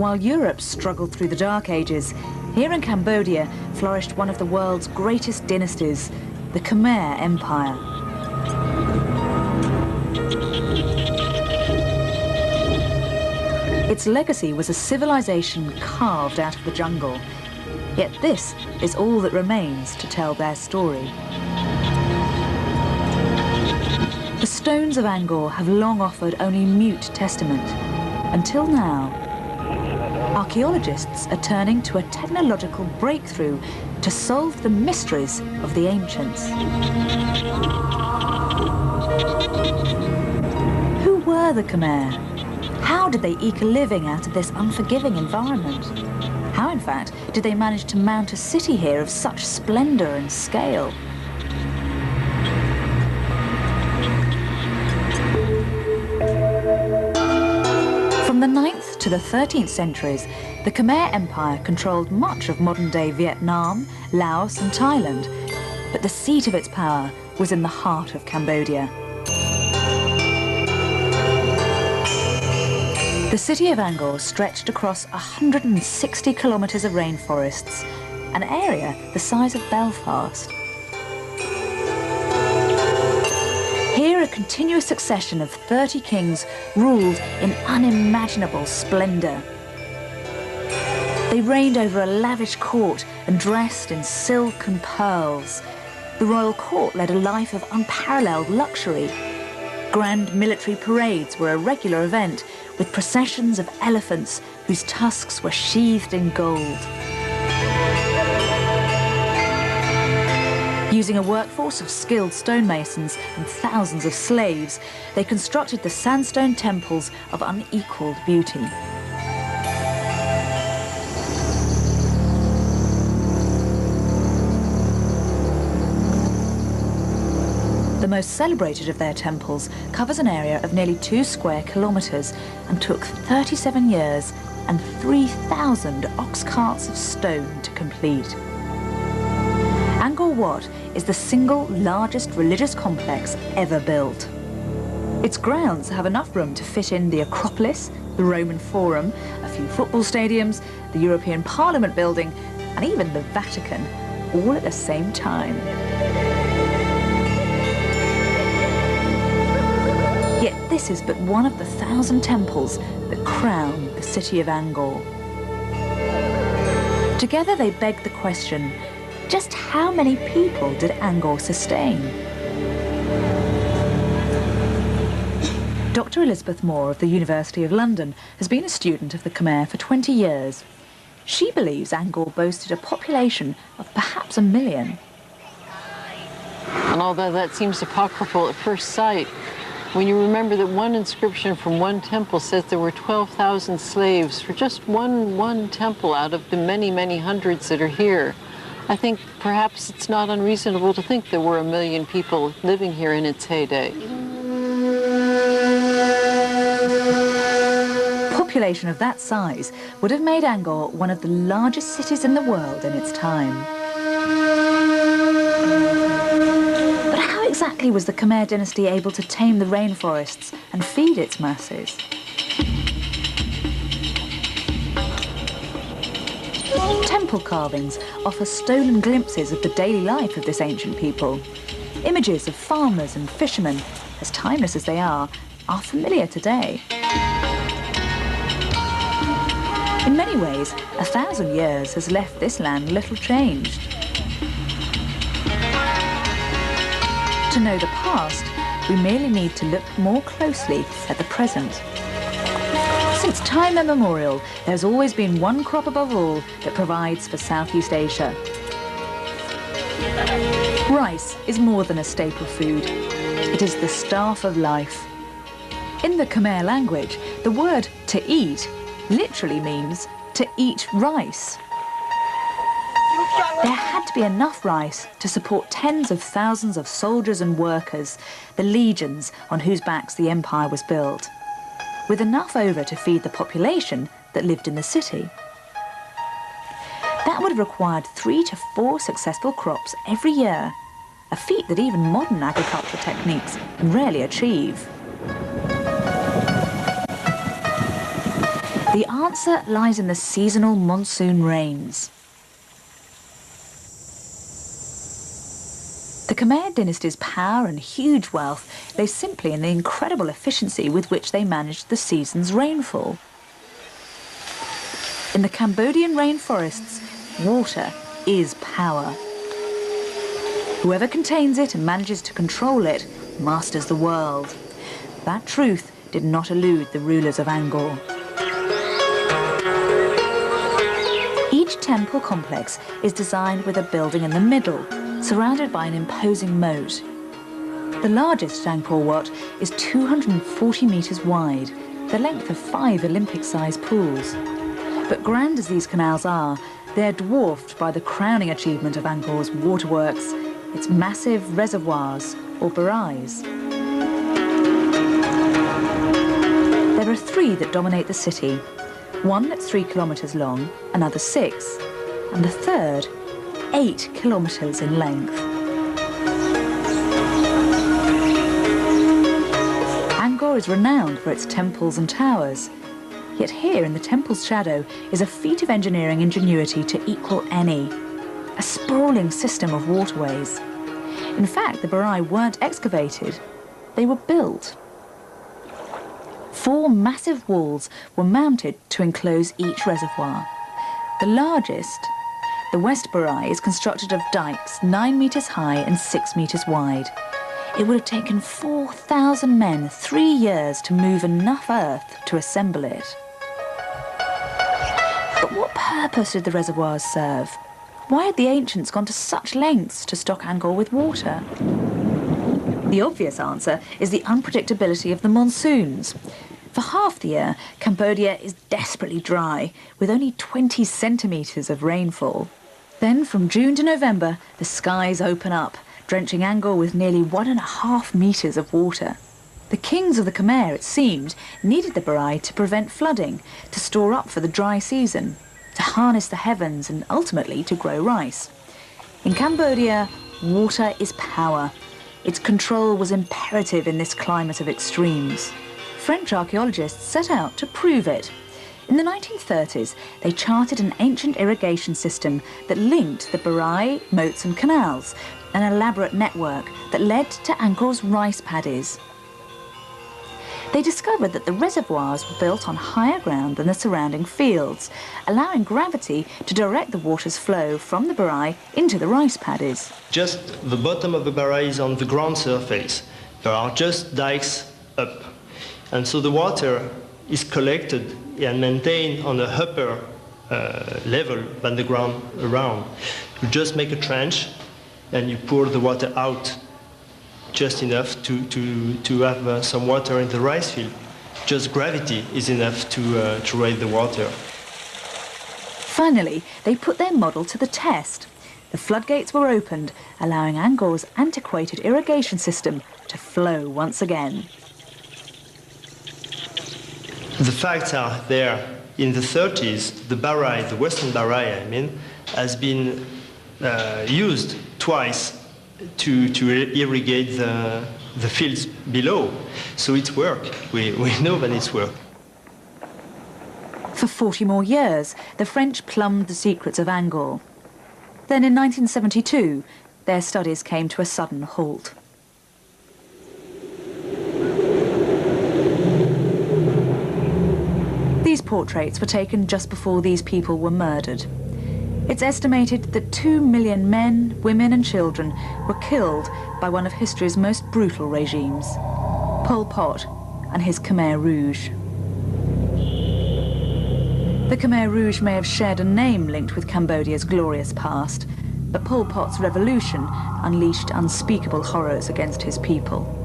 While Europe struggled through the Dark Ages, here in Cambodia flourished one of the world's greatest dynasties, the Khmer Empire. Its legacy was a civilization carved out of the jungle. Yet this is all that remains to tell their story. The stones of Angkor have long offered only mute testament. Until now, archaeologists are turning to a technological breakthrough to solve the mysteries of the ancients. Who were the Khmer? How did they eke a living out of this unforgiving environment? How, in fact, did they manage to mount a city here of such splendor and scale? From the 9th to the 13th centuries, the Khmer Empire controlled much of modern-day Vietnam, Laos and Thailand, but the seat of its power was in the heart of Cambodia. The city of Angkor stretched across 160 kilometres of rainforests, an area the size of Belfast. Here, a continuous succession of 30 kings ruled in unimaginable splendour. They reigned over a lavish court and dressed in silk and pearls. The royal court led a life of unparalleled luxury. Grand military parades were a regular event, with processions of elephants whose tusks were sheathed in gold. Using a workforce of skilled stonemasons and thousands of slaves, they constructed the sandstone temples of unequalled beauty. The most celebrated of their temples covers an area of nearly 2 square kilometres and took 37 years and 3,000 ox carts of stone to complete. Angkor Wat is the single largest religious complex ever built. Its grounds have enough room to fit in the Acropolis, the Roman Forum, a few football stadiums, the European Parliament building, and even the Vatican, all at the same time. Yet this is but one of the 1,000 temples that crown the city of Angkor. Together they beg the question, just how many people did Angkor sustain? Dr. Elizabeth Moore of the University of London has been a student of the Khmer for 20 years. She believes Angkor boasted a population of perhaps 1 million. And although that seems apocryphal at first sight, when you remember that one inscription from one temple says there were 12,000 slaves for just one temple out of the many, many hundreds that are here, I think perhaps it's not unreasonable to think there were 1 million people living here in its heyday. Population of that size would have made Angkor one of the largest cities in the world in its time. But how exactly was the Khmer dynasty able to tame the rainforests and feed its masses? Temple carvings offer stolen glimpses of the daily life of this ancient people. Images of farmers and fishermen, as timeless as they are familiar today. In many ways, 1,000 years has left this land little changed. To know the past, we merely need to look more closely at the present. Since time immemorial, there's always been one crop above all that provides for Southeast Asia. Rice is more than a staple food. It is the staff of life. In the Khmer language, the word to eat literally means to eat rice. There had to be enough rice to support tens of thousands of soldiers and workers, the legions on whose backs the empire was built, with enough over to feed the population that lived in the city. That would have required 3 to 4 successful crops every year, a feat that even modern agricultural techniques rarely achieve. The answer lies in the seasonal monsoon rains. The Khmer dynasty's power and huge wealth lay simply in the incredible efficiency with which they managed the season's rainfall. In the Cambodian rainforests, water is power. Whoever contains it and manages to control it masters the world. That truth did not elude the rulers of Angkor. Each temple complex is designed with a building in the middle, surrounded by an imposing moat. The largest Angkor Wat is 240 metres wide, the length of 5 Olympic-sized pools. But grand as these canals are, they're dwarfed by the crowning achievement of Angkor's waterworks, its massive reservoirs, or barais. There are 3 that dominate the city, one that's 3 kilometres long, another 6, and the third 8 kilometres in length. Angkor is renowned for its temples and towers, yet here in the temple's shadow is a feat of engineering ingenuity to equal any, a sprawling system of waterways. In fact, the barai weren't excavated, they were built. 4 massive walls were mounted to enclose each reservoir. The largest, the West Barai, is constructed of dikes 9 metres high and 6 metres wide. It would have taken 4,000 men 3 years to move enough earth to assemble it. But what purpose did the reservoirs serve? Why had the ancients gone to such lengths to stock Angkor with water? The obvious answer is the unpredictability of the monsoons. For half the year, Cambodia is desperately dry, with only 20 centimetres of rainfall. Then, from June to November, the skies open up, drenching Angkor with nearly 1.5 metres of water. The kings of the Khmer, it seemed, needed the barai to prevent flooding, to store up for the dry season, to harness the heavens and ultimately to grow rice. In Cambodia, water is power. Its control was imperative in this climate of extremes. French archaeologists set out to prove it. In the 1930s, they charted an ancient irrigation system that linked the barai, moats and canals, an elaborate network that led to Angkor's rice paddies. They discovered that the reservoirs were built on higher ground than the surrounding fields, allowing gravity to direct the water's flow from the barai into the rice paddies. Just the bottom of the barai is on the ground surface. There are just dikes up. And so the water is collected and maintained on a upper level than the ground around. You just make a trench and you pour the water out just enough to have some water in the rice field. Just gravity is enough to raise the water. Finally, they put their model to the test. The floodgates were opened, allowing Angkor's antiquated irrigation system to flow once again. The facts are there. In the 30s, the barai, the western barai, has been used twice to irrigate the fields below. So it's work. We know that it's work. For 40 more years, the French plumbed the secrets of Angkor. Then in 1972, their studies came to a sudden halt. These portraits were taken just before these people were murdered. It's estimated that 2 million men, women and children were killed by one of history's most brutal regimes, Pol Pot and his Khmer Rouge. The Khmer Rouge may have shared a name linked with Cambodia's glorious past, but Pol Pot's revolution unleashed unspeakable horrors against his people.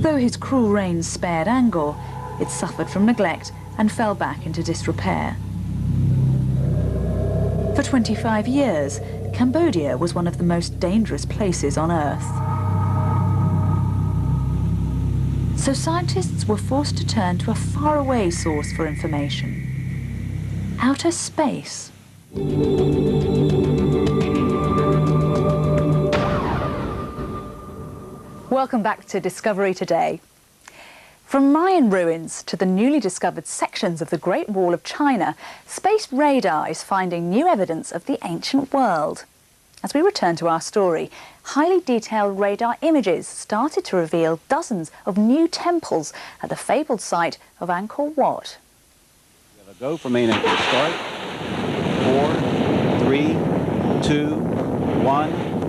Though his cruel reign spared Angkor, it suffered from neglect and fell back into disrepair. For 25 years, Cambodia was one of the most dangerous places on Earth. So scientists were forced to turn to a faraway source for information: outer space. Welcome back to Discovery Today. From Mayan ruins to the newly discovered sections of the Great Wall of China, space radar is finding new evidence of the ancient world. As we return to our story, highly detailed radar images started to reveal dozens of new temples at the fabled site of Angkor Wat. Go for main engine start. 4, 3, 2, 1,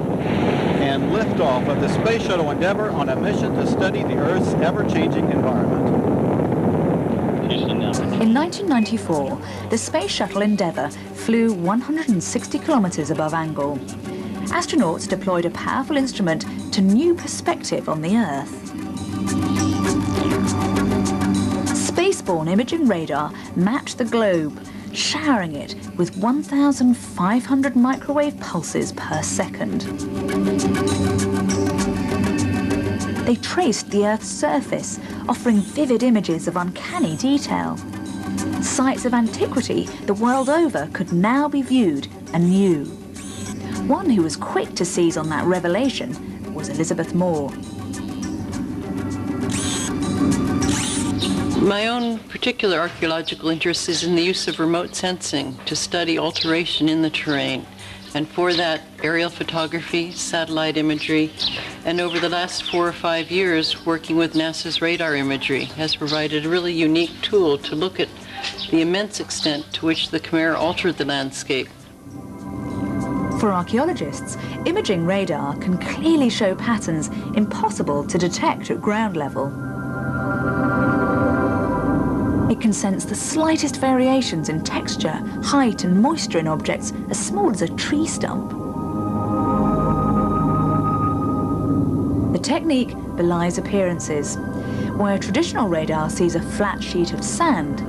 and liftoff of the Space Shuttle Endeavour on a mission to study the Earth's ever-changing environment. In 1994, the Space Shuttle Endeavour flew 160 kilometres above Angkor. Astronauts deployed a powerful instrument to new perspective on the Earth. Spaceborne imaging radar mapped the globe, showering it with 1,500 microwave pulses per second. They traced the Earth's surface, offering vivid images of uncanny detail. Sites of antiquity the world over could now be viewed anew. One who was quick to seize on that revelation was Elizabeth Moore. My own particular archaeological interest is in the use of remote sensing to study alteration in the terrain. And for that, aerial photography, satellite imagery, and over the last 4 or 5 years, working with NASA's radar imagery has provided a really unique tool to look at the immense extent to which the Khmer altered the landscape. For archaeologists, imaging radar can clearly show patterns impossible to detect at ground level. It can sense the slightest variations in texture, height and moisture in objects as small as a tree stump. The technique belies appearances. Where traditional radar sees a flat sheet of sand,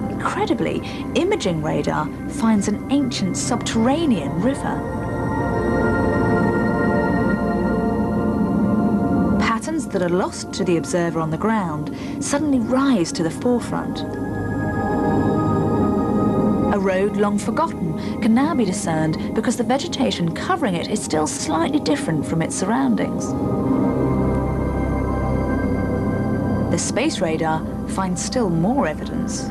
incredibly, imaging radar finds an ancient subterranean river. Patterns that are lost to the observer on the ground suddenly rise to the forefront. A road long forgotten can now be discerned because the vegetation covering it is still slightly different from its surroundings. The space radar finds still more evidence.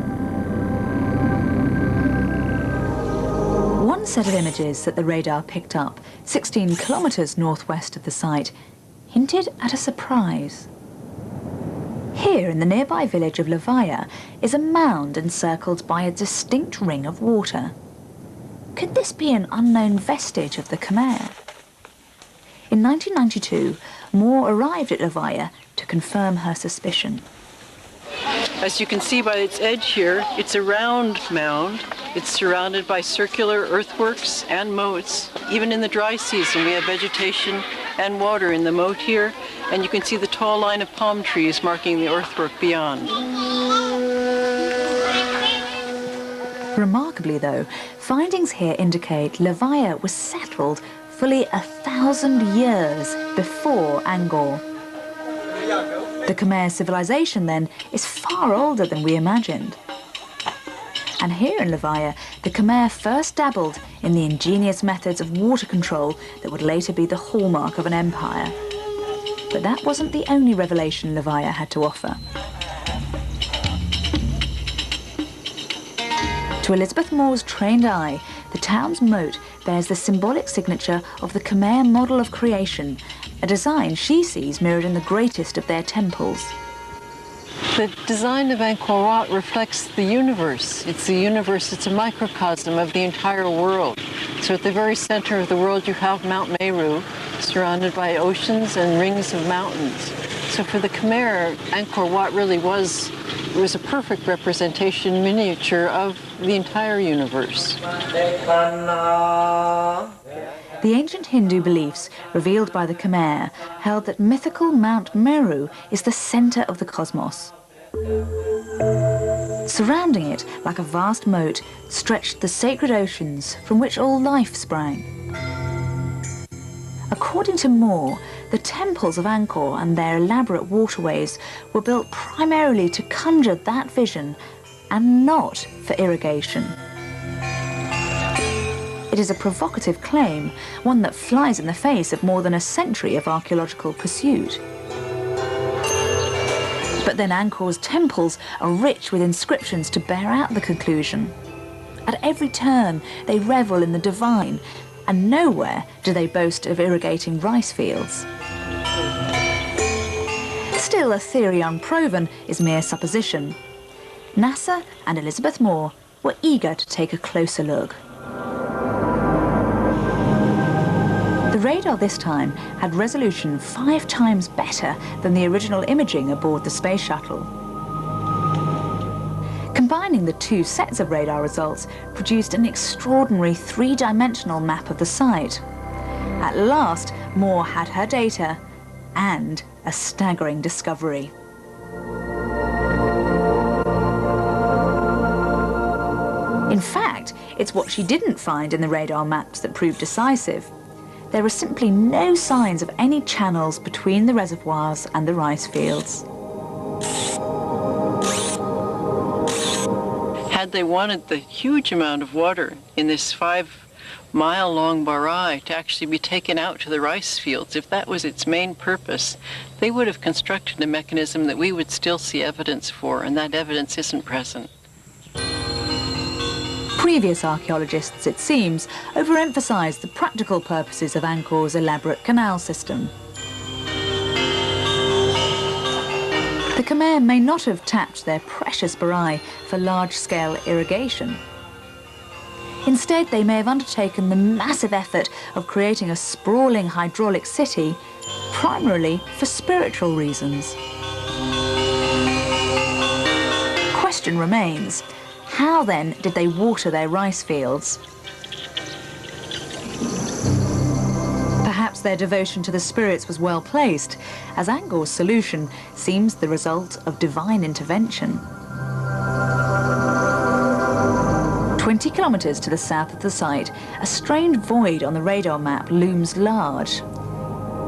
One set of images that the radar picked up, 16 kilometres northwest of the site, hinted at a surprise. Here in the nearby village of Levaya is a mound encircled by a distinct ring of water. Could this be an unknown vestige of the Khmer? In 1992, Moore arrived at Levaya to confirm her suspicion. As you can see by its edge here, it's a round mound. It's surrounded by circular earthworks and moats. Even in the dry season, we have vegetation and water in the moat here, and you can see the tall line of palm trees marking the earthwork beyond. Remarkably though, findings here indicate Levaya was settled fully 1,000 years before Angkor. The Khmer civilization, then, is far older than we imagined. And here in Levaya, the Khmer first dabbled in the ingenious methods of water control that would later be the hallmark of an empire. But that wasn't the only revelation Levaya had to offer. To Elizabeth Moore's trained eye, the town's moat bears the symbolic signature of the Khmer model of creation, a design she sees mirrored in the greatest of their temples. The design of Angkor Wat reflects the universe. It's the universe, it's a microcosm of the entire world. So at the very center of the world you have Mount Meru, surrounded by oceans and rings of mountains. So for the Khmer, Angkor Wat really was a perfect representation, miniature, of the entire universe. The ancient Hindu beliefs revealed by the Khmer held that mythical Mount Meru is the center of the cosmos. Surrounding it, like a vast moat, stretched the sacred oceans from which all life sprang. According to Moore, the temples of Angkor and their elaborate waterways were built primarily to conjure that vision and not for irrigation. It is a provocative claim, one that flies in the face of more than a century of archaeological pursuit. But then Angkor's temples are rich with inscriptions to bear out the conclusion. At every turn, they revel in the divine, and nowhere do they boast of irrigating rice fields. Still, a theory unproven is mere supposition. NASA and Elizabeth Moore were eager to take a closer look. The radar this time had resolution 5 times better than the original imaging aboard the space shuttle. Combining the 2 sets of radar results produced an extraordinary 3-dimensional map of the site. At last, Moore had her data and a staggering discovery. In fact, it's what she didn't find in the radar maps that proved decisive. There are simply no signs of any channels between the reservoirs and the rice fields. Had they wanted the huge amount of water in this 5-mile-long barai to actually be taken out to the rice fields, if that was its main purpose, they would have constructed a mechanism that we would still see evidence for, and that evidence isn't present. Previous archaeologists, it seems, overemphasised the practical purposes of Angkor's elaborate canal system. The Khmer may not have tapped their precious barai for large-scale irrigation. Instead, they may have undertaken the massive effort of creating a sprawling hydraulic city primarily for spiritual reasons. Question remains, how then did they water their rice fields? Perhaps their devotion to the spirits was well placed, as Angkor's solution seems the result of divine intervention. 20 kilometres to the south of the site, a strange void on the radar map looms large.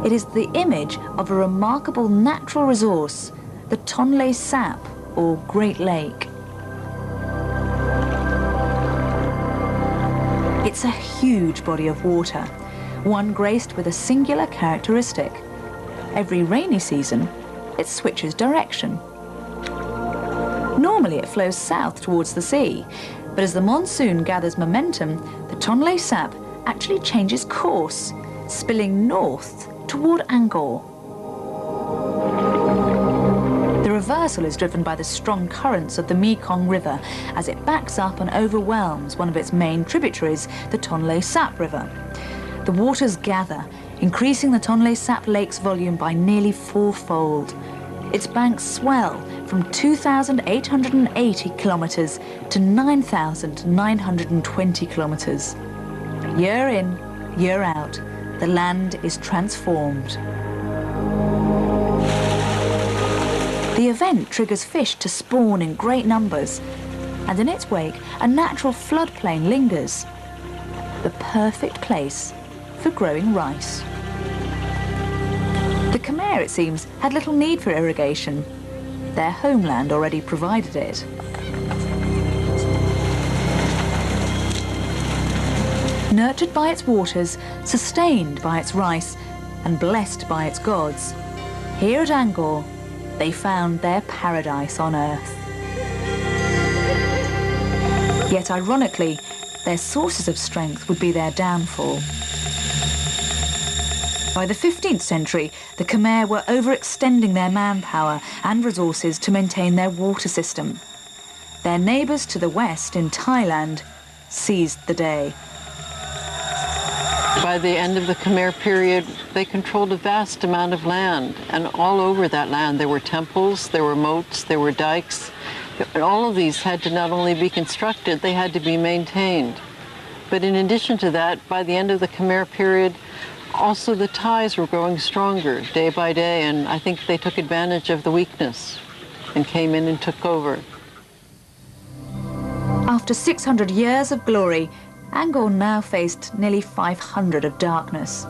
It is the image of a remarkable natural resource, the Tonle Sap, or Great Lake. It's a huge body of water, one graced with a singular characteristic. Every rainy season, it switches direction. Normally it flows south towards the sea, but as the monsoon gathers momentum, the Tonle Sap actually changes course, spilling north toward Angkor. The reversal is driven by the strong currents of the Mekong River as it backs up and overwhelms one of its main tributaries, the Tonle Sap River. The waters gather, increasing the Tonle Sap Lake's volume by nearly 4-fold. Its banks swell from 2,880 kilometres to 9,920 kilometres. Year in, year out, the land is transformed. The event triggers fish to spawn in great numbers, and in its wake, a natural floodplain lingers. The perfect place for growing rice. The Khmer, it seems, had little need for irrigation. Their homeland already provided it. Nurtured by its waters, sustained by its rice, and blessed by its gods, here at Angkor, they found their paradise on earth. Yet ironically, their sources of strength would be their downfall. By the 15th century, the Khmer were overextending their manpower and resources to maintain their water system. Their neighbours to the west in Thailand seized the day. By the end of the Khmer period, they controlled a vast amount of land, and all over that land there were temples, there were moats, there were dikes. All of these had to not only be constructed, they had to be maintained. But in addition to that, by the end of the Khmer period, also the Thais were growing stronger day by day, and I think they took advantage of the weakness and came in and took over. After 600 years of glory, Angkor now faced nearly 500 of darkness.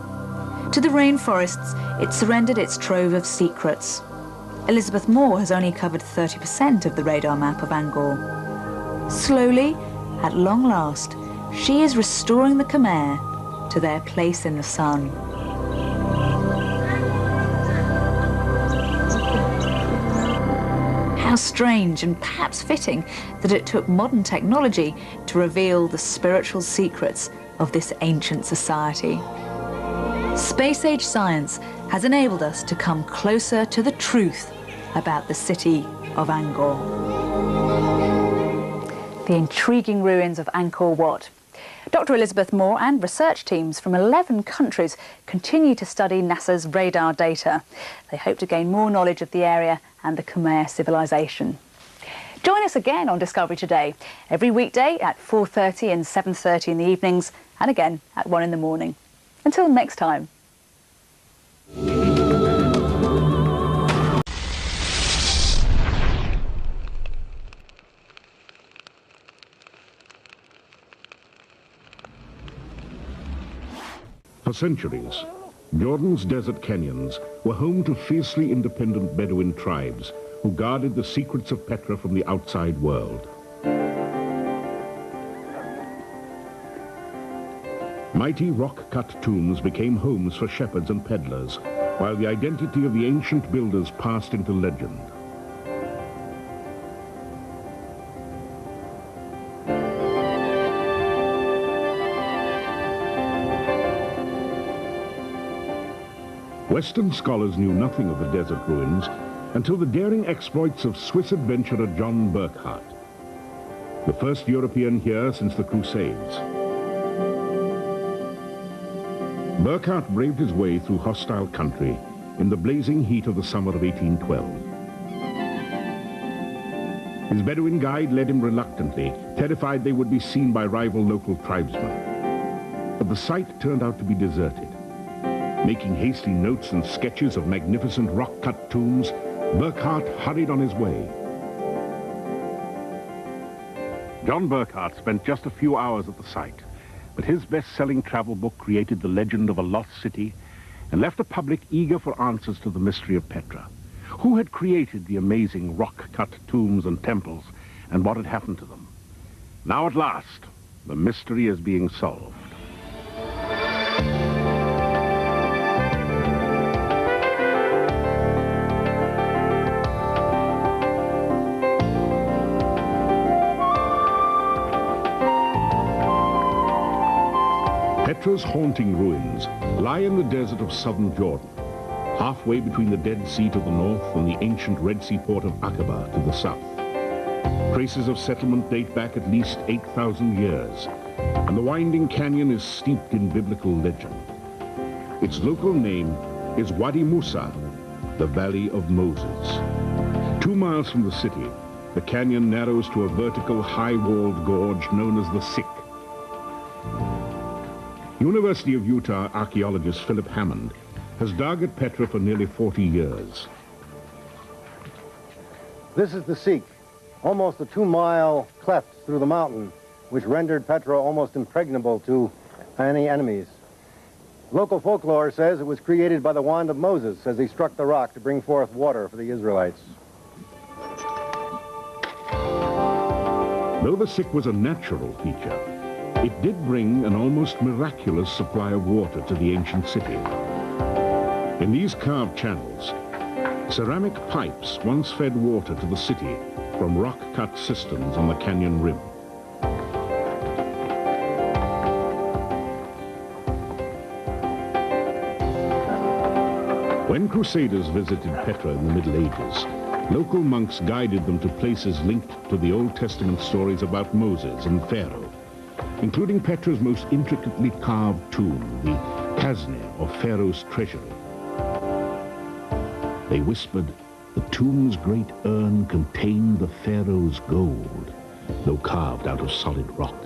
To the rainforests, it surrendered its trove of secrets. Elizabeth Moore has only covered 30% of the radar map of Angkor. Slowly, at long last, she is restoring the Khmer to their place in the sun. How strange and perhaps fitting that it took modern technology to reveal the spiritual secrets of this ancient society. Space-age science has enabled us to come closer to the truth about the city of Angkor. The intriguing ruins of Angkor Wat. Dr. Elizabeth Moore and research teams from 11 countries continue to study NASA's radar data. They hope to gain more knowledge of the area and the Khmer civilization. Join us again on Discovery Today, every weekday at 4:30 and 7:30 in the evenings, and again at 1 in the morning. Until next time. For centuries, Jordan's desert canyons were home to fiercely independent Bedouin tribes who guarded the secrets of Petra from the outside world. Mighty rock-cut tombs became homes for shepherds and peddlers, while the identity of the ancient builders passed into legend. Western scholars knew nothing of the desert ruins until the daring exploits of Swiss adventurer John Burckhardt, the first European here since the Crusades. Burckhardt braved his way through hostile country in the blazing heat of the summer of 1812. His Bedouin guide led him reluctantly, terrified they would be seen by rival local tribesmen. But the site turned out to be deserted. Making hasty notes and sketches of magnificent rock-cut tombs, Burckhardt hurried on his way. John Burckhardt spent just a few hours at the site, but his best-selling travel book created the legend of a lost city and left a public eager for answers to the mystery of Petra. Who had created the amazing rock-cut tombs and temples, and what had happened to them? Now at last, the mystery is being solved. Petra's haunting ruins lie in the desert of southern Jordan, halfway between the Dead Sea to the north and the ancient Red Sea port of Aqaba to the south. Traces of settlement date back at least 8,000 years, and the winding canyon is steeped in biblical legend. Its local name is Wadi Musa, the Valley of Moses. 2 miles from the city, the canyon narrows to a vertical, high-walled gorge known as the Sick. University of Utah archaeologist Philip Hammond has dug at Petra for nearly 40 years. This is the Sikh, almost a 2-mile cleft through the mountain, which rendered Petra almost impregnable to any enemies. Local folklore says it was created by the wand of Moses as he struck the rock to bring forth water for the Israelites. Though the Sick was a natural feature, it did bring an almost miraculous supply of water to the ancient city. In these carved channels, ceramic pipes once fed water to the city from rock-cut cisterns on the canyon rim. When Crusaders visited Petra in the Middle Ages, local monks guided them to places linked to the Old Testament stories about Moses and Pharaoh, including Petra's most intricately carved tomb, the Khazne, or Pharaoh's treasury. They whispered, the tomb's great urn contained the Pharaoh's gold, though carved out of solid rock.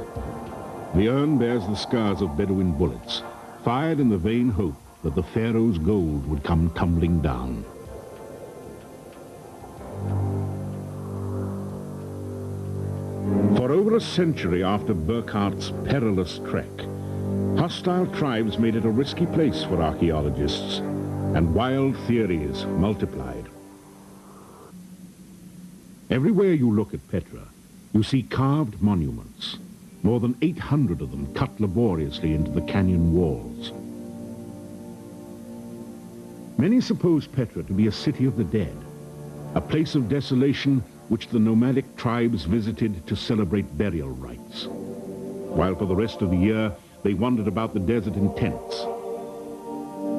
The urn bears the scars of Bedouin bullets, fired in the vain hope that the Pharaoh's gold would come tumbling down. For over a century after Burckhardt's perilous trek, hostile tribes made it a risky place for archaeologists, and wild theories multiplied. Everywhere you look at Petra, you see carved monuments, more than 800 of them cut laboriously into the canyon walls. Many suppose Petra to be a city of the dead, a place of desolation which the nomadic tribes visited to celebrate burial rites. While for the rest of the year, they wandered about the desert in tents.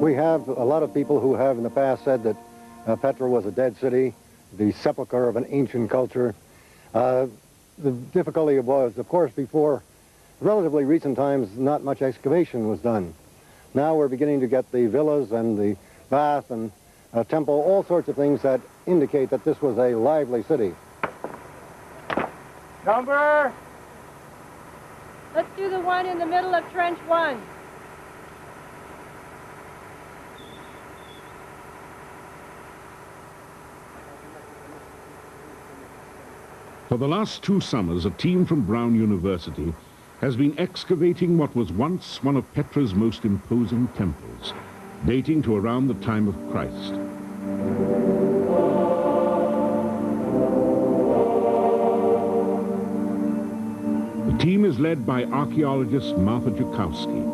We have a lot of people who have in the past said that Petra was a dead city, the sepulcher of an ancient culture. The difficulty was, of course, before relatively recent times, not much excavation was done. Now we're beginning to get the villas and the bath and temple, all sorts of things that indicate that this was a lively city. Number? Let's do the one in the middle of trench 1. For the last 2 summers, a team from Brown University has been excavating what was once one of Petra's most imposing temples, dating to around the time of Christ. The team is led by archaeologist Martha Joukowsky.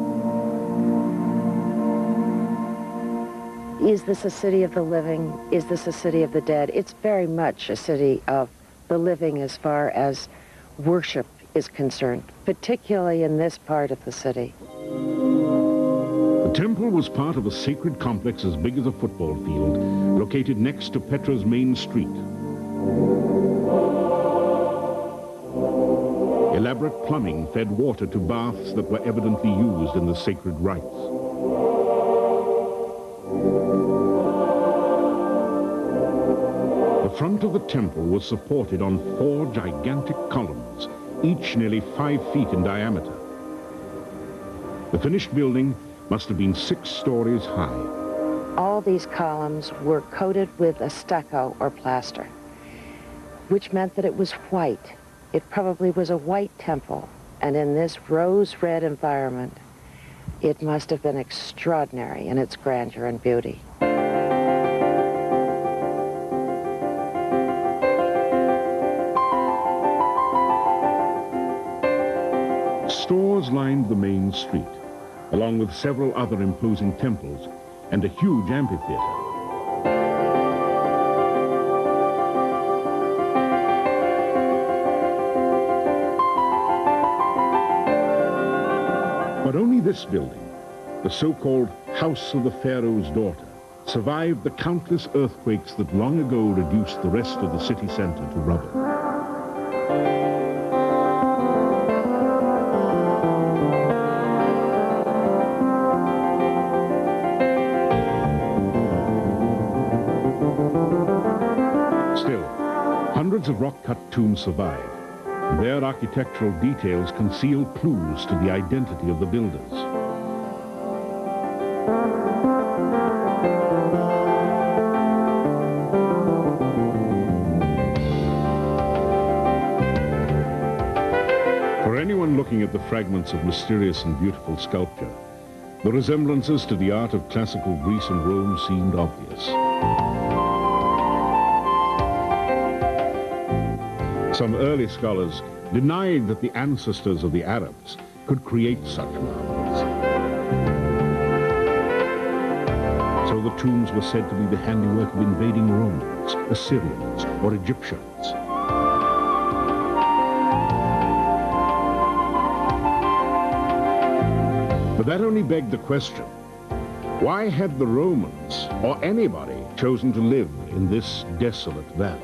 Is this a city of the living? Is this a city of the dead? It's very much a city of the living as far as worship is concerned, particularly in this part of the city. The temple was part of a sacred complex as big as a football field, located next to Petra's main street. Elaborate plumbing fed water to baths that were evidently used in the sacred rites. The front of the temple was supported on 4 gigantic columns, each nearly 5 feet in diameter. The finished building must have been 6 stories high. All these columns were coated with a stucco or plaster, which meant that it was white. It probably was a white temple, and in this rose-red environment, it must have been extraordinary in its grandeur and beauty. Stores lined the main street, along with several other imposing temples and a huge amphitheater. But only this building, the so-called House of the Pharaoh's Daughter, survived the countless earthquakes that long ago reduced the rest of the city center to rubble. Hundreds of rock-cut tombs survive. Their architectural details conceal clues to the identity of the builders. For anyone looking at the fragments of mysterious and beautiful sculpture, the resemblances to the art of classical Greece and Rome seemed obvious. Some early scholars denied that the ancestors of the Arabs could create such marvels. So the tombs were said to be the handiwork of invading Romans, Assyrians, or Egyptians. But that only begged the question, why had the Romans, or anybody, chosen to live in this desolate valley?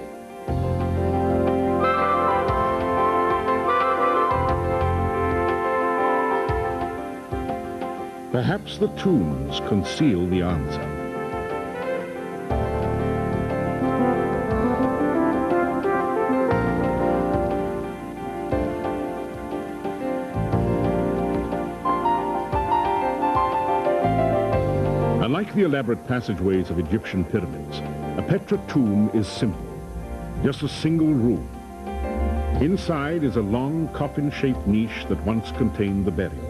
Perhaps the tombs conceal the answer. Unlike the elaborate passageways of Egyptian pyramids, a Petra tomb is simple, just a single room. Inside is a long coffin-shaped niche that once contained the burial.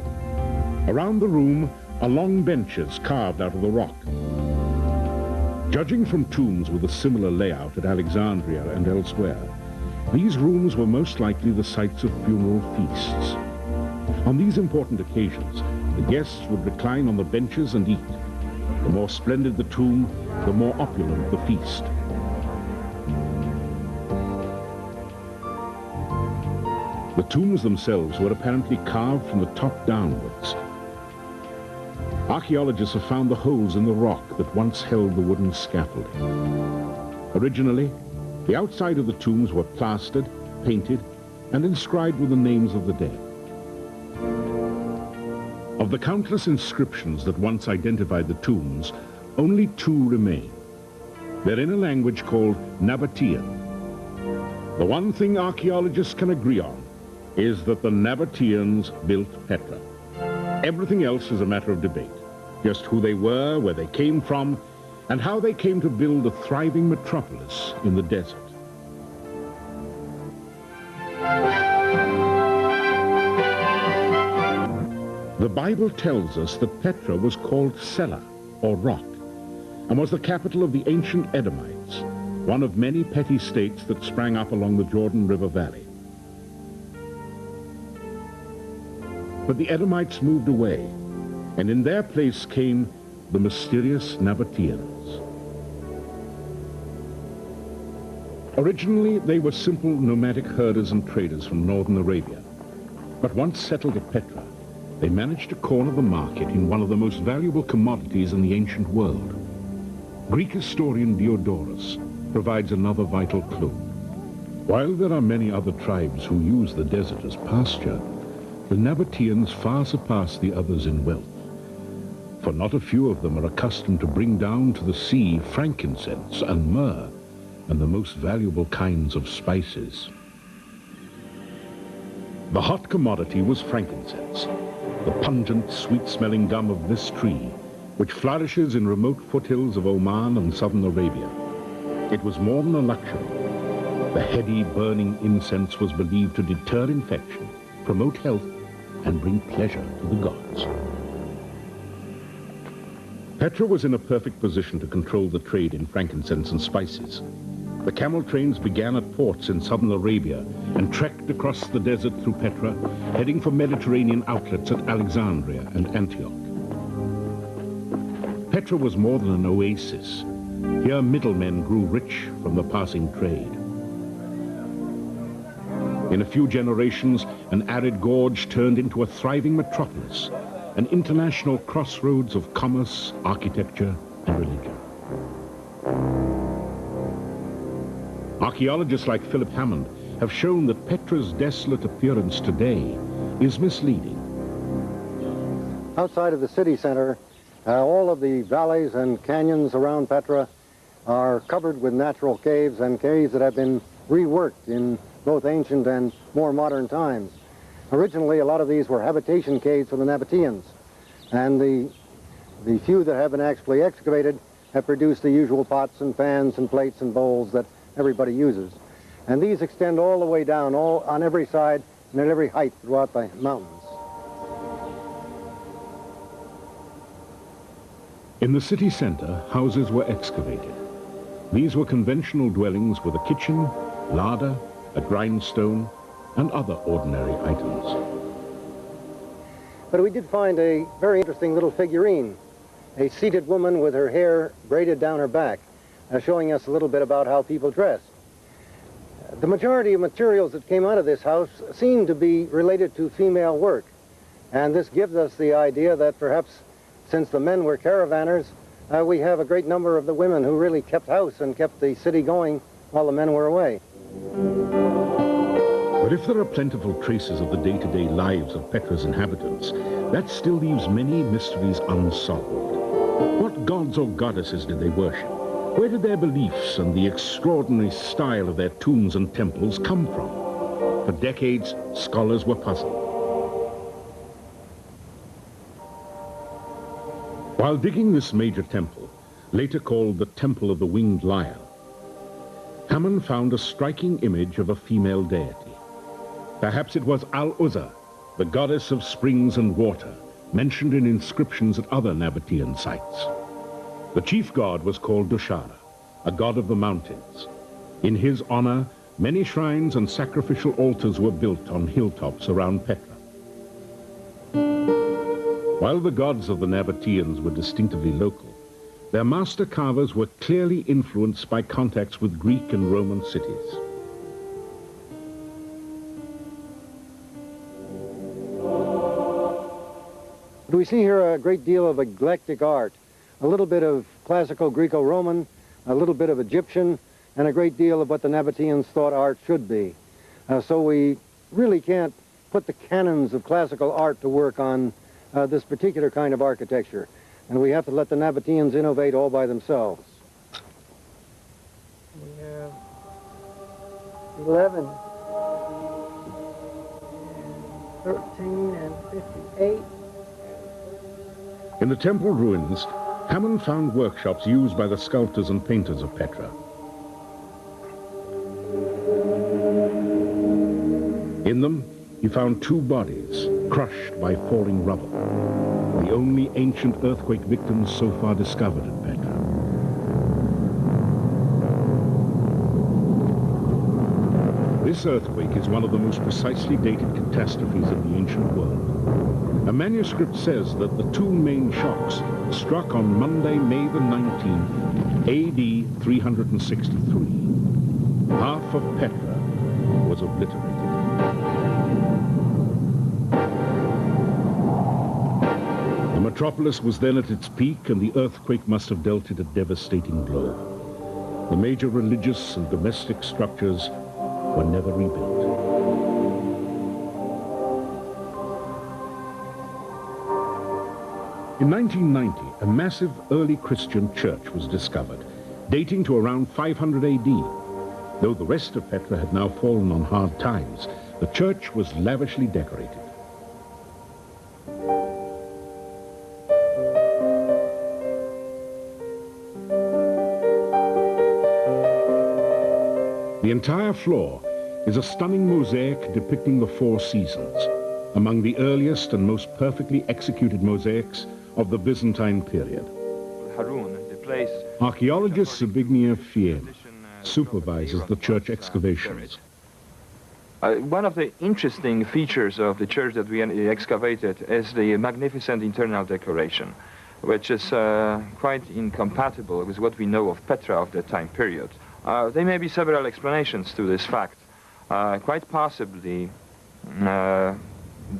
Around the room are long benches carved out of the rock. Judging from tombs with a similar layout at Alexandria and elsewhere, these rooms were most likely the sites of funeral feasts. On these important occasions, the guests would recline on the benches and eat. The more splendid the tomb, the more opulent the feast. The tombs themselves were apparently carved from the top downwards. Archaeologists have found the holes in the rock that once held the wooden scaffolding. Originally, the outside of the tombs were plastered, painted, and inscribed with the names of the dead. Of the countless inscriptions that once identified the tombs, only 2 remain. They're in a language called Nabatean. The one thing archaeologists can agree on is that the Nabateans built Petra. Everything else is a matter of debate. Just who they were, where they came from, and how they came to build a thriving metropolis in the desert. The Bible tells us that Petra was called Sela, or Rock, and was the capital of the ancient Edomites, one of many petty states that sprang up along the Jordan River Valley. But the Edomites moved away, and in their place came the mysterious Nabateans. Originally, they were simple nomadic herders and traders from northern Arabia. But once settled at Petra, they managed to corner the market in one of the most valuable commodities in the ancient world. Greek historian Diodorus provides another vital clue. While there are many other tribes who use the desert as pasture, the Nabateans far surpass the others in wealth. For not a few of them are accustomed to bring down to the sea frankincense and myrrh and the most valuable kinds of spices. The hot commodity was frankincense, the pungent, sweet-smelling gum of this tree, which flourishes in remote foothills of Oman and southern Arabia. It was more than a luxury. The heady, burning incense was believed to deter infection, promote health, and bring pleasure to the gods. Petra was in a perfect position to control the trade in frankincense and spices. The camel trains began at ports in southern Arabia and trekked across the desert through Petra, heading for Mediterranean outlets at Alexandria and Antioch. Petra was more than an oasis. Here middlemen grew rich from the passing trade. In a few generations, an arid gorge turned into a thriving metropolis, an international crossroads of commerce, architecture, and religion. Archaeologists like Philip Hammond have shown that Petra's desolate appearance today is misleading. Outside of the city center, all of the valleys and canyons around Petra are covered with natural caves, and caves that have been reworked in both ancient and more modern times. Originally, a lot of these were habitation caves for the Nabateans, and the few that have been actually excavated have produced the usual pots and pans and plates and bowls that everybody uses. And these extend all the way down, all on every side and at every height throughout the mountains. In the city center, houses were excavated. These were conventional dwellings with a kitchen, larder, a grindstone, and other ordinary items. But we did find a very interesting little figurine, a seated woman with her hair braided down her back, showing us a little bit about how people dressed. The majority of materials that came out of this house seemed to be related to female work, and this gives us the idea that perhaps since the men were caravanners, we have a great number of the women who really kept house and kept the city going while the men were away. But if there are plentiful traces of the day-to-day lives of Petra's inhabitants, that still leaves many mysteries unsolved. What gods or goddesses did they worship? Where did their beliefs and the extraordinary style of their tombs and temples come from? For decades, scholars were puzzled. While digging this major temple, later called the Temple of the Winged Lion, Hammond found a striking image of a female deity. Perhaps it was Al-Uzza, the goddess of springs and water, mentioned in inscriptions at other Nabatean sites. The chief god was called Dushara, a god of the mountains. In his honor, many shrines and sacrificial altars were built on hilltops around Petra. While the gods of the Nabateans were distinctively local, their master carvers were clearly influenced by contacts with Greek and Roman cities. But we see here a great deal of eclectic art, a little bit of classical Greco-Roman, a little bit of Egyptian, and a great deal of what the Nabateans thought art should be. So we really can't put the canons of classical art to work on this particular kind of architecture. And we have to let the Nabateans innovate all by themselves. We have 11, 13, and 58. In the temple ruins, Hammond found workshops used by the sculptors and painters of Petra. In them, he found two bodies crushed by falling rubble, the only ancient earthquake victims so far discovered at Petra. This earthquake is one of the most precisely dated catastrophes in the ancient world. A manuscript says that the two main shocks struck on Monday, May the 19th, AD 363. Half of Petra was obliterated. The metropolis was then at its peak, and the earthquake must have dealt it a devastating blow. The major religious and domestic structures were never rebuilt. In 1990, a massive early Christian church was discovered, dating to around 500 AD. Though the rest of Petra had now fallen on hard times, the church was lavishly decorated. The entire floor is a stunning mosaic depicting the four seasons, among the earliest and most perfectly executed mosaics of the Byzantine period. Archaeologist Zbigniew Fiel supervises the church excavations. One of the interesting features of the church that we excavated is the magnificent internal decoration, which is quite incompatible with what we know of Petra of that time period. There may be several explanations to this fact. Quite possibly,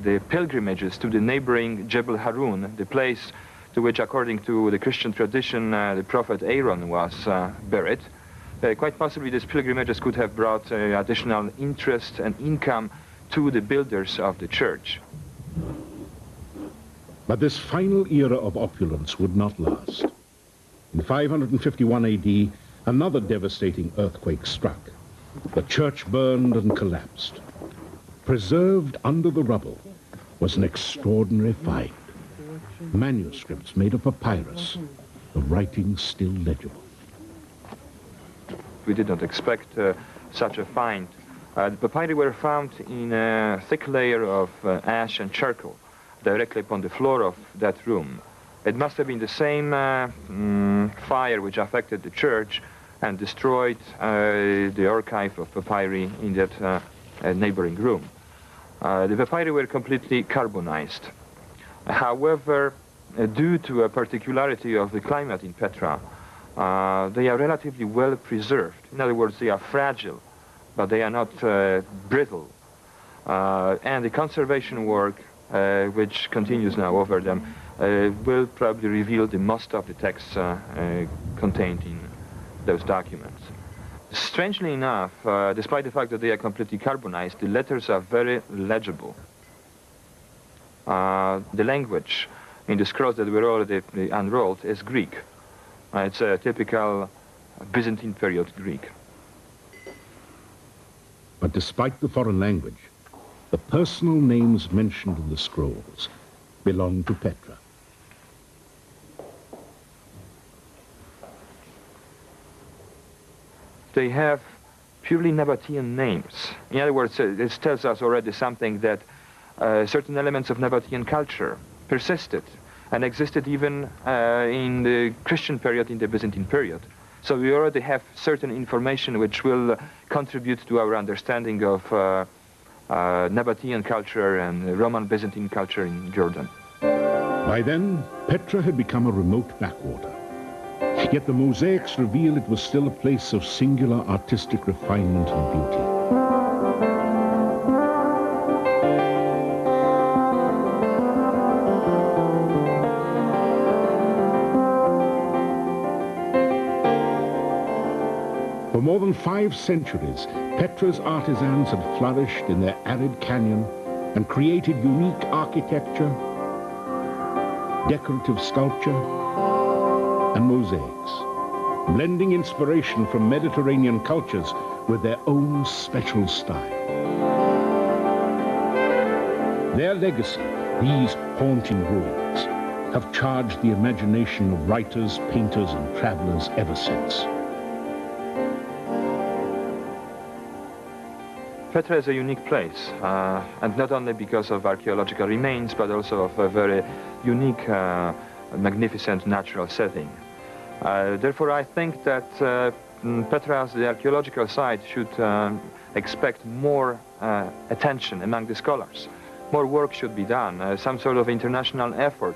the pilgrimages to the neighboring Jebel Harun, the place to which, according to the Christian tradition, the prophet Aaron was buried, quite possibly these pilgrimages could have brought additional interest and income to the builders of the church. But this final era of opulence would not last. In 551 AD, another devastating earthquake struck. The church burned and collapsed. Preserved under the rubble was an extraordinary find. Manuscripts made of papyrus, the writing still legible. We did not expect such a find. The papyri were found in a thick layer of ash and charcoal directly upon the floor of that room. It must have been the same fire which affected the church and destroyed the archive of papyri in that neighboring room. The papyri were completely carbonized. However, due to a particularity of the climate in Petra, they are relatively well preserved. In other words, they are fragile, but they are not brittle. And the conservation work, which continues now over them, will probably reveal the most of the texts contained in those documents. Strangely enough, despite the fact that they are completely carbonized, the letters are very legible. The language in the scrolls that were already unrolled is Greek. It's a typical Byzantine period Greek. But despite the foreign language, the personal names mentioned in the scrolls belong to Petra. They have purely Nabatean names. In other words, this tells us already something that certain elements of Nabatean culture persisted and existed even in the Christian period, in the Byzantine period. So we already have certain information which will contribute to our understanding of Nabatean culture and Roman Byzantine culture in Jordan. By then, Petra had become a remote backwater. Yet the mosaics reveal it was still a place of singular artistic refinement and beauty. more than 5 centuries, Petra's artisans had flourished in their arid canyon and created unique architecture, decorative sculpture, and mosaics, blending inspiration from Mediterranean cultures with their own special style. Their legacy, these haunting ruins, have charged the imagination of writers, painters, and travelers ever since. Petra is a unique place, and not only because of archaeological remains, but also of a very unique, magnificent natural setting. Therefore, I think that Petra, as the archaeological site, should expect more attention among the scholars. More work should be done. Some sort of international effort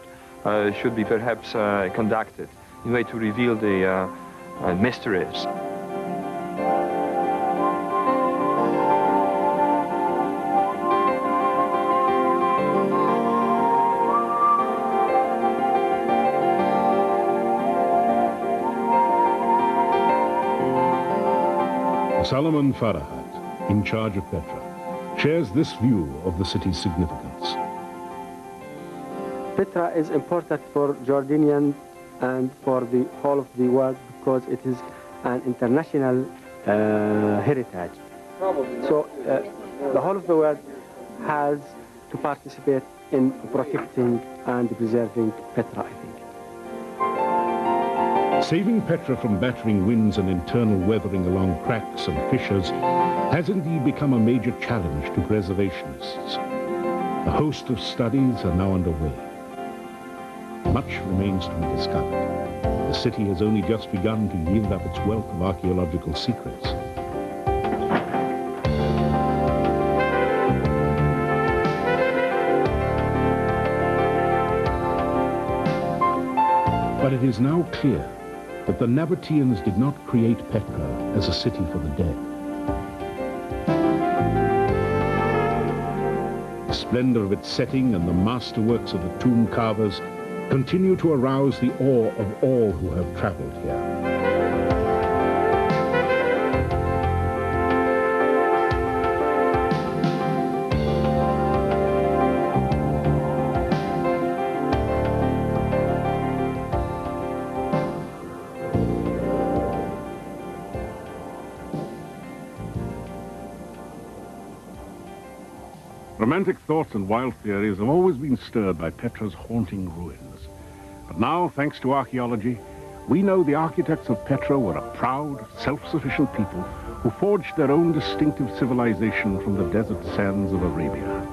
should be perhaps conducted in a way to reveal the mysteries. Salomon Farahat, in charge of Petra, shares this view of the city's significance. Petra is important for Jordanians and for the whole of the world because it is an international heritage. So the whole of the world has to participate in protecting and preserving Petra, I think. Saving Petra from battering winds and internal weathering along cracks and fissures has indeed become a major challenge to preservationists. A host of studies are now underway. Much remains to be discovered. The city has only just begun to yield up its wealth of archaeological secrets. But it is now clear that the Nabateans did not create Petra as a city for the dead. The splendor of its setting and the masterworks of the tomb carvers continue to arouse the awe of all who have traveled here. Romantic thoughts and wild theories have always been stirred by Petra's haunting ruins. But now, thanks to archaeology, we know the architects of Petra were a proud, self-sufficient people who forged their own distinctive civilization from the desert sands of Arabia.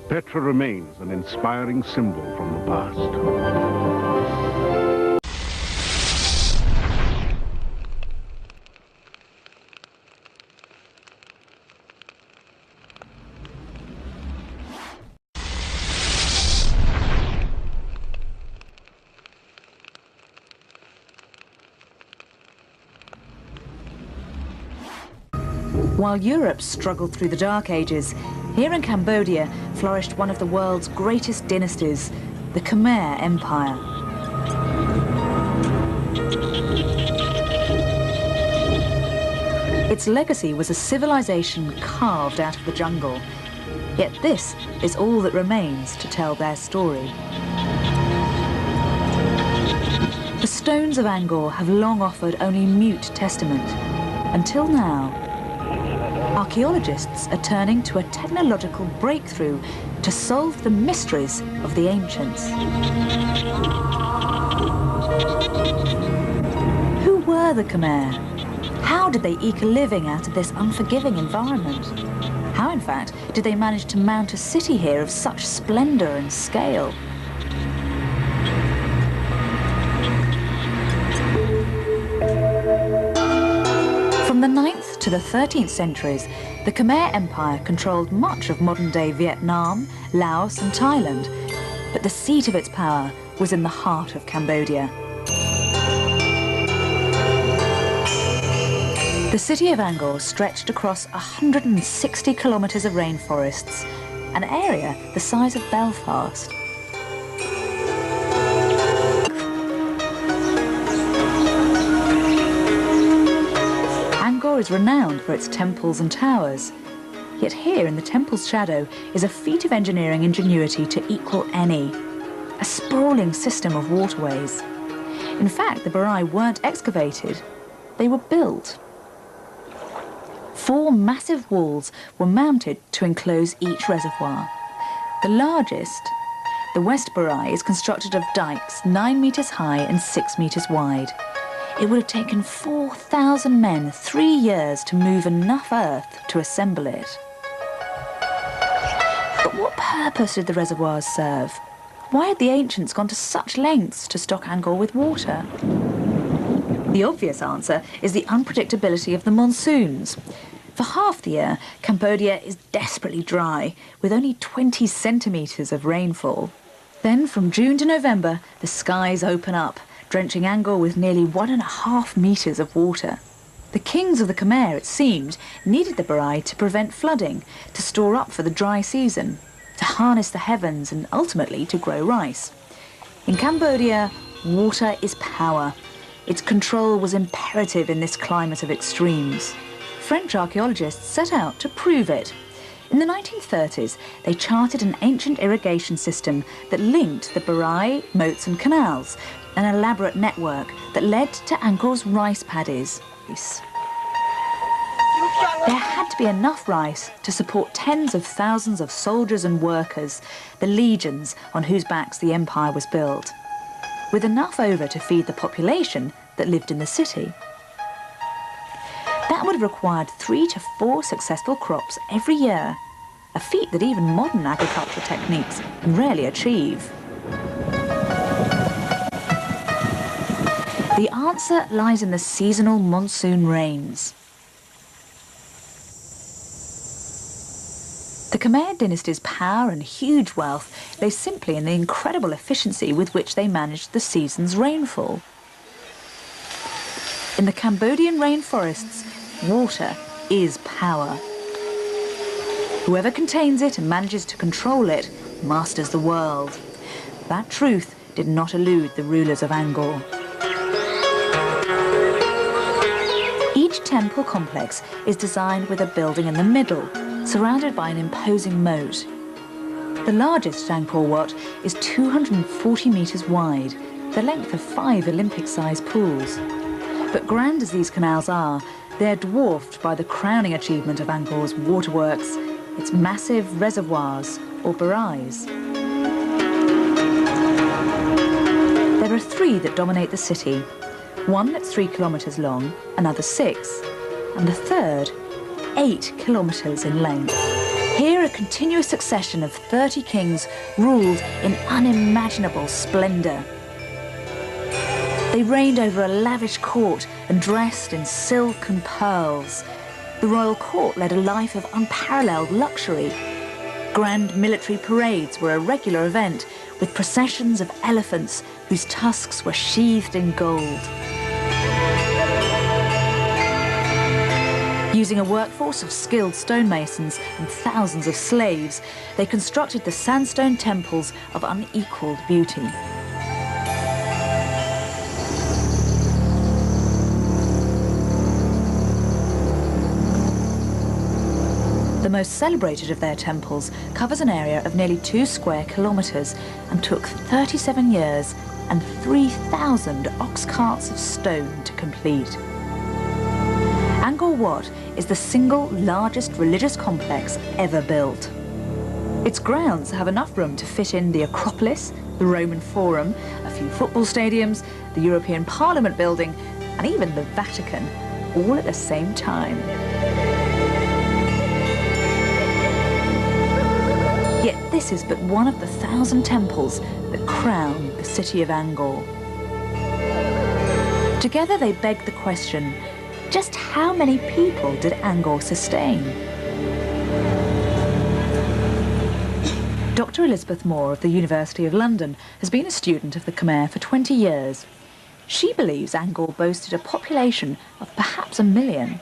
Petra remains an inspiring symbol from the past. While Europe struggled through the Dark Ages, here in Cambodia flourished one of the world's greatest dynasties, the Khmer Empire. Its legacy was a civilization carved out of the jungle. Yet this is all that remains to tell their story. The stones of Angkor have long offered only mute testament. Until now, archaeologists are turning to a technological breakthrough to solve the mysteries of the ancients. Who were the Khmer? How did they eke a living out of this unforgiving environment? How, in fact, did they manage to mount a city here of such splendor and scale? From the 9th to the 13th centuries, the Khmer Empire controlled much of modern-day Vietnam, Laos and Thailand, but the seat of its power was in the heart of Cambodia. The city of Angkor stretched across 160 kilometers of rainforests, an area the size of Belfast. Angkor is renowned for its temples and towers. Yet here in the temple's shadow is a feat of engineering ingenuity to equal any. A sprawling system of waterways. In fact, the Barai weren't excavated, they were built. 4 massive walls were mounted to enclose each reservoir. The largest, the West Barai, is constructed of dikes 9 metres high and 6 metres wide. It would have taken 4,000 men 3 years to move enough earth to assemble it. But what purpose did the reservoirs serve? Why had the ancients gone to such lengths to stock Angkor with water? The obvious answer is the unpredictability of the monsoons. For half the year, Cambodia is desperately dry, with only 20 centimetres of rainfall. Then, from June to November, the skies open up, drenching Angkor with nearly 1.5 metres of water. The kings of the Khmer, it seemed, needed the Barai to prevent flooding, to store up for the dry season, to harness the heavens and ultimately to grow rice. In Cambodia, water is power. Its control was imperative in this climate of extremes. French archaeologists set out to prove it. In the 1930s, they charted an ancient irrigation system that linked the Barai, moats and canals, an elaborate network that led to Angkor's rice paddies. There had to be enough rice to support tens of thousands of soldiers and workers, the legions on whose backs the empire was built, with enough over to feed the population that lived in the city. That would have required 3 to 4 successful crops every year, a feat that even modern agricultural techniques can rarely achieve. The answer lies in the seasonal monsoon rains. The Khmer dynasty's power and huge wealth lay simply in the incredible efficiency with which they managed the season's rainfall. In the Cambodian rainforests, water is power. Whoever contains it and manages to control it masters the world. That truth did not elude the rulers of Angkor. Each temple complex is designed with a building in the middle, surrounded by an imposing moat. The largest Angkor Wat is 240 metres wide, the length of 5 Olympic-sized pools. But grand as these canals are, they're dwarfed by the crowning achievement of Angkor's waterworks, its massive reservoirs, or barais. There are 3 that dominate the city, one that's 3 kilometres long, another 6, and the third 8 kilometres in length. Here, a continuous succession of 30 kings ruled in unimaginable splendour. They reigned over a lavish court and dressed in silk and pearls. The royal court led a life of unparalleled luxury. Grand military parades were a regular event, with processions of elephants whose tusks were sheathed in gold. Using a workforce of skilled stonemasons and thousands of slaves, they constructed the sandstone temples of unequalled beauty. The most celebrated of their temples covers an area of nearly 2 square kilometres and took 37 years and 3,000 ox carts of stone to complete. Angkor Wat is the single largest religious complex ever built. Its grounds have enough room to fit in the Acropolis, the Roman Forum, a few football stadiums, the European Parliament building, and even the Vatican, all at the same time. Yet this is but one of the 1,000 temples that crown the city of Angkor. Together they beg the question, just how many people did Angkor sustain? Dr. Elizabeth Moore of the University of London has been a student of the Khmer for 20 years. She believes Angkor boasted a population of perhaps 1 million.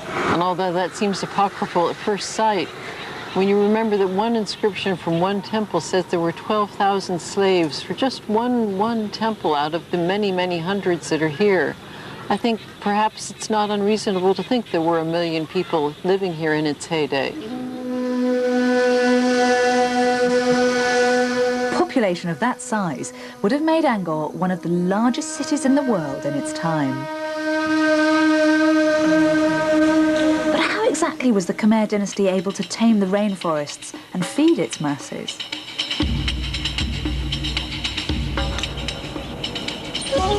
And although that seems apocryphal at first sight, when you remember that one inscription from one temple says there were 12,000 slaves for just one temple out of the many, many hundreds that are here, I think perhaps it's not unreasonable to think there were 1 million people living here in its heyday. Population of that size would have made Angkor one of the largest cities in the world in its time. But how exactly was the Khmer dynasty able to tame the rainforests and feed its masses?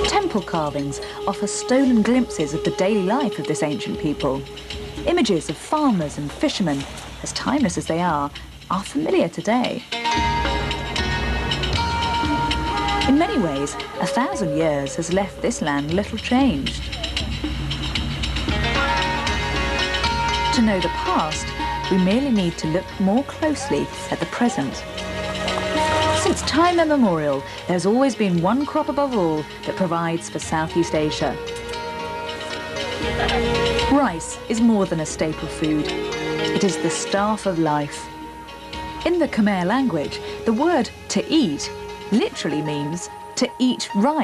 Temple carvings offer stolen glimpses of the daily life of this ancient people. Images of farmers and fishermen, as timeless as they are familiar today. In many ways, 1,000 years has left this land little changed. To know the past, we merely need to look more closely at the present. Since time immemorial, there's always been one crop above all that provides for Southeast Asia. Rice is more than a staple food. It is the staff of life. In the Khmer language, the word to eat literally means to eat rice.